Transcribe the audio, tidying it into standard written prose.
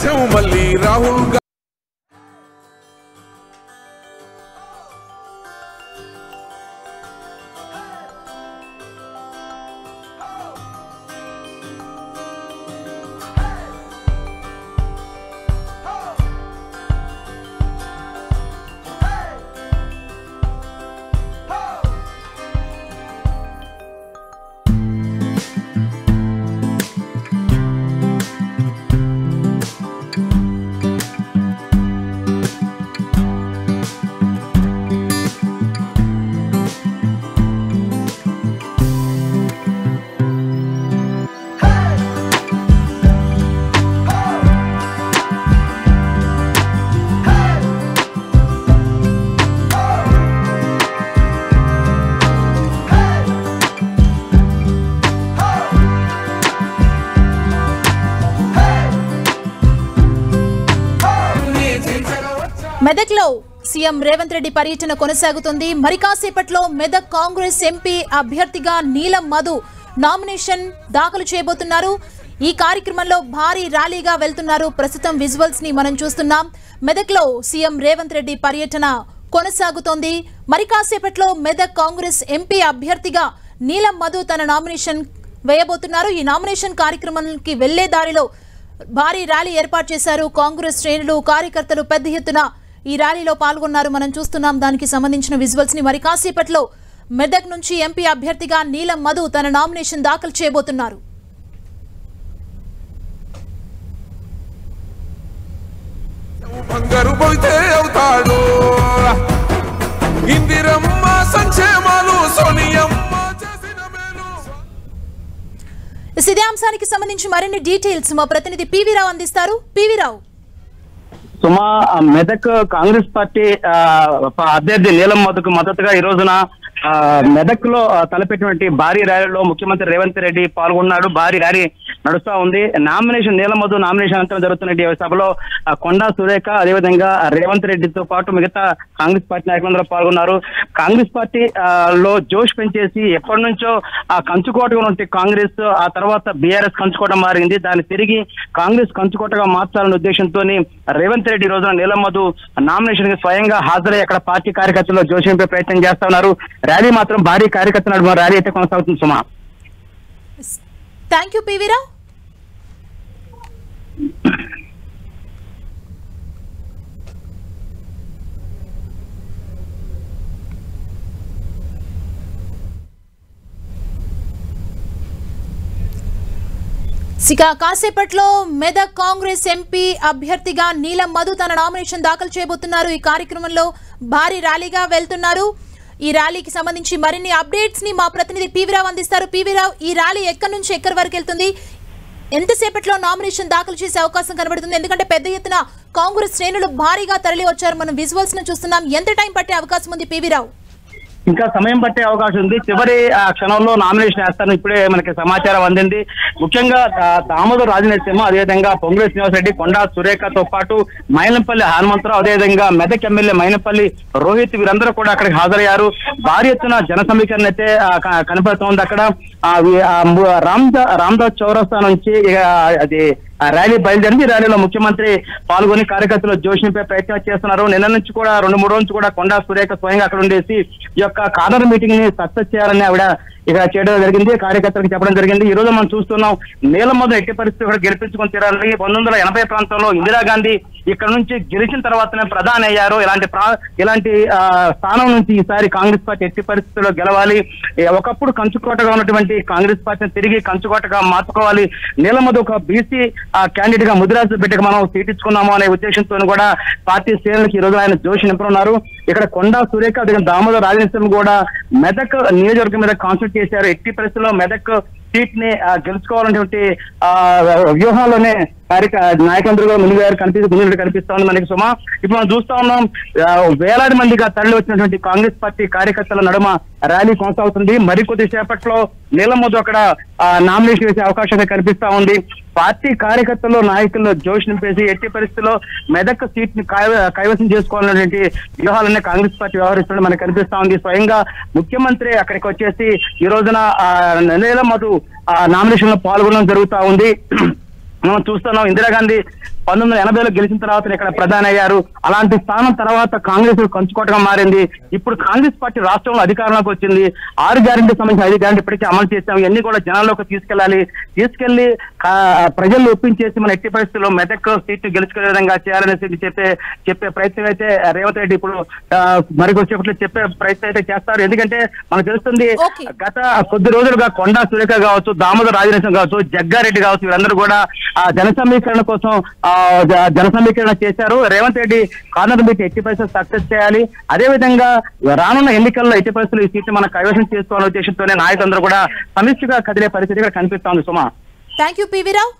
సాధ్యం మళ్ళీ రాహుల్ మెదక్లో సీఎం రేవంత్ రెడ్డి పర్యటన కొనసాగుతుంది. మరి కాసేపట్లో మెదక్ కాంగ్రెస్ ఎంపీ అభ్యర్థిగా నీలం మధు నామినేషన్ దాఖలు చేయబోతున్నారు. ఈ కార్యక్రమంలో భారీ ర్యాలీగా వెళ్తున్నారు. ప్రస్తుతం విజువల్స్ ని మనం చూస్తున్నాం. మెదక్లో సీఎం రేవంత్ రెడ్డి పర్యటన కొనసాగుతోంది. మరి కాసేపట్లో మెదక్ కాంగ్రెస్ ఎంపీ అభ్యర్థిగా నీలం మధు తన నామినేషన్ వేయబోతున్నారు. ఈ నామినేషన్ కార్యక్రమానికి వెళ్లే దారిలో భారీ ర్యాలీ ఏర్పాటు చేశారు. కాంగ్రెస్ శ్రేణులు కార్యకర్తలు పెద్ద ఎత్తున ఈ ర్యాలీలో పాల్గొన్నారు. మనం చూస్తున్నాం. దానికి సంబంధించిన విజువల్స్ ని మరి కాసేపట్లో మెదక్ నుంచి ఎంపీ అభ్యర్థిగా నీలం మధు తన నామినేషన్ దాఖలు చేయబోతున్నారు. ఇదే అంశానికి సంబంధించి మరిన్ని డీటెయిల్స్ మా ప్రతినిధి పివి రావు అందిస్తారు. పివి రావు. సుమా, మెదక్ కాంగ్రెస్ పార్టీ అభ్యర్థి నీలం మధుకు మద్దతుగా ఈ రోజున మెదక్ లో తలపెట్టినటువంటి భారీ ర్యాలీలో ముఖ్యమంత్రి రేవంత్ రెడ్డి పాల్గొన్నాడు. భారీ ర్యాలీ నడుస్తా ఉంది. నామినేషన్ నీలం మధు నామినేషన్ అనంతరం జరుగుతున్న సభలో కొండా సురేఖ అదేవిధంగా రేవంత్ రెడ్డితో పాటు మిగతా కాంగ్రెస్ పార్టీ నాయకులందరూ పాల్గొన్నారు. కాంగ్రెస్ పార్టీ లో జోష్ పెంచేసి ఎప్పటి నుంచో కంచుకోటగా ఉన్న కాంగ్రెస్ ఆ తర్వాత బీఆర్ఎస్ కంచుకోట మారింది. దాన్ని తిరిగి కాంగ్రెస్ కంచుకోటగా మార్చాలనే ఉద్దేశంతో రేవంత్ రెడ్డి ఈ రోజున నీలం మధు నామినేషన్ కి స్వయంగా హాజరై అక్కడ పార్టీ కార్యకర్తలు జోష్ నింపే ప్రయత్నం చేస్తా ఉన్నారు. ర్యాలీ మాత్రం భారీ కార్యకర్తల నడుమ ర్యాలీ అయితే కొనసాగుతుంది. సుమా, థ్యాంక్ యూ పివి రావు. కాసేపట్లో మెదక్ కాంగ్రెస్ ఎంపీ అభ్యర్థిగా నీలం మధు తన నామినేషన్ దాఖలు చేయబోతున్నారు. ఈ కార్యక్రమంలో భారీ ర్యాలీగా వెళ్తున్నారు. ఈ ర్యాలీకి సంబంధించి మరిన్ని అప్డేట్స్ ని మా ప్రతినిధి పివి రావు అందిస్తారు. పివి రావు, ఈ ర్యాలీ ఎక్కడి నుంచి ఎక్కడి వరకు వెళ్తుంది? ఎంతసేపట్లో నామినేషన్ దాఖలు చేసే అవకాశం కనబడుతుంది? ఎందుకంటే పెద్ద ఎత్తున కాంగ్రెస్ శ్రేణులు భారీగా తరలి వచ్చారు. మనం విజువల్స్ ను చూస్తున్నాం. ఎంత టైం పట్టే అవకాశం ఉంది పివి రావు? ఇంకా సమయం పట్టే అవకాశం ఉంది. చివరి క్షణంలో నామినేషన్ వేస్తారని ఇప్పుడే మనకి సమాచారం అందింది. ముఖ్యంగా దామోదర్ రాజనరసింహ, అదేవిధంగా పొంగులేటి శ్రీనివాస్ రెడ్డి, కొండా సురేఖతో పాటు మైనంపల్లి హనుమంతరావు, అదేవిధంగా మెదక్ ఎమ్మెల్యే మైనంపల్లి రోహిత్ వీరందరూ కూడా అక్కడికి హాజరయ్యారు. భారీ ఎత్తున జన సమీకరణ అయితే కనపడుతోంది. అక్కడ రామ్దాస్ చౌరస్తా నుంచి అది ర్యాలీ బయలుదేరింది. ర్యాలీలో ముఖ్యమంత్రి పాల్గొని కార్యకర్తలు జోష్ నింపే ప్రయత్నం చేస్తున్నారు. నిన్న నుంచి కూడా 2-3 రోజుల నుంచి కూడా కొండా సురేఖ స్వయంగా అక్కడ ఉండేసి ఈ యొక్క కార్నర్ మీటింగ్ ని సక్సెస్ చేయాలని ఆవిడ ఇక చేయడం జరిగింది. కార్యకర్తలకు చెప్పడం జరిగింది. ఈ రోజు మనం చూస్తున్నాం, నీలం మధు ఎట్టి పరిస్థితి కూడా గెలిపించుకొని తీరాలని 1980 ప్రాంతంలో ఇందిరాగాంధీ ఇక్కడ నుంచి గెలిచిన తర్వాతనే ప్రధాని అయ్యారు. ఇలాంటి స్థానం నుంచి ఈసారి కాంగ్రెస్ పార్టీ ఎట్టి పరిస్థితుల్లో గెలవాలి. ఒకప్పుడు కంచుకోటగా ఉన్నటువంటి కాంగ్రెస్ పార్టీని తిరిగి కంచుకోటగా మార్చుకోవాలి. నీలం మధు ఒక బీసీ క్యాండిడేట్ గా ముదిరాజు బిడ్డకు మనం సీట్ ఇచ్చుకున్నాము అనే ఉద్దేశంతో కూడా పార్టీ శ్రేణులకు ఈ రోజు ఆయన జోషి నింపుతున్నారు. ఇక్కడ కొండా సురేఖ, దామోదర్ రాజనరసింహ కూడా మెదక్ నియోజకవర్గం మీద కాన్సన్ట్రేట్ చేశారు. ఎట్టి పరిస్థితుల్లో మెదక్ సీట్ ని గెలుచుకోవాలనేటువంటి వ్యూహాల్లోనే నాయకులందరూ కూడా ముందు కనిపిస్తా ఉంది మనకి. సుమా, ఇప్పుడు మనం చూస్తా ఉన్నాం, వేలాది మందిగా తరలి వచ్చినటువంటి కాంగ్రెస్ పార్టీ కార్యకర్తల నడుమ ర్యాలీ కొనసాగుతుంది. మరికొద్ది సేపట్లో నీలం మధు అక్కడ నామినేషన్ వేసే అవకాశం కనిపిస్తా ఉంది. పార్టీ కార్యకర్తలు నాయకుల్లో జోష్ నింపేసి ఎట్టి పరిస్థితుల్లో మెదక్ సీట్ ని కైవసం చేసుకోవాలనేటువంటి వ్యూహాలన్నీ కాంగ్రెస్ పార్టీ వ్యవహరిస్తున్నట్టు మనకు కనిపిస్తా ఉంది. స్వయంగా ముఖ్యమంత్రి అక్కడికి వచ్చేసి ఈ రోజున నీలం మధు నామినేషన్ లో పాల్గొనడం జరుగుతా ఉంది. మనం చూస్తున్నాం, ఇందిరాగాంధీ 1980లో గెలిచిన తర్వాత ఇక్కడ ప్రధాని అయ్యారు. అలాంటి స్థానం తర్వాత కాంగ్రెస్ కంచుకోటగా మారింది. ఇప్పుడు కాంగ్రెస్ పార్టీ రాష్ట్రంలో అధికారంలోకి వచ్చింది. 6 గ్యారెంటీ సంబంధించిన 5 గ్యారెంటీ ఇప్పటికీ అమలు చేశాం. ఇవన్నీ కూడా జనాల్లోకి తీసుకెళ్లి ప్రజలు ఒప్పించేసి మన ఎట్టి పరిస్థితుల్లో మెదక్ సీట్ గెలుచుకునే విధంగా చేయాలనేసి చెప్పే ప్రయత్నం అయితే రేవంత్ రెడ్డి ఇప్పుడు మరికొచ్చేపట్లో చెప్పే ప్రయత్నం అయితే చేస్తారు. ఎందుకంటే మనకు తెలుస్తుంది గత కొద్ది రోజులుగా కొండా సురేఖ కావచ్చు, దామోదర్ రాజనరసింహ కావచ్చు, జగ్గారెడ్డి కావచ్చు, వీళ్ళందరూ కూడా జన సమీకరణ కోసం జన సమీకరణ చేశారు. రేవంత్ రెడ్డి కార్నర్ మీట్ ఎట్టి పరిస్థితులు సక్సెస్ చేయాలి. అదే విధంగా రానున్న ఎన్నికల్లో ఎట్టి పరిస్థితులు ఈ సీట్లు మనం కైవసం చేసుకోవాలనే ఉద్దేశంతోనే నాయకులందరూ కూడా సమిష్టిగా కదిలే పరిస్థితి ఇక్కడ కనిపిస్తోంది. సుమా, థ్యాంక్ యూ పివి రావు.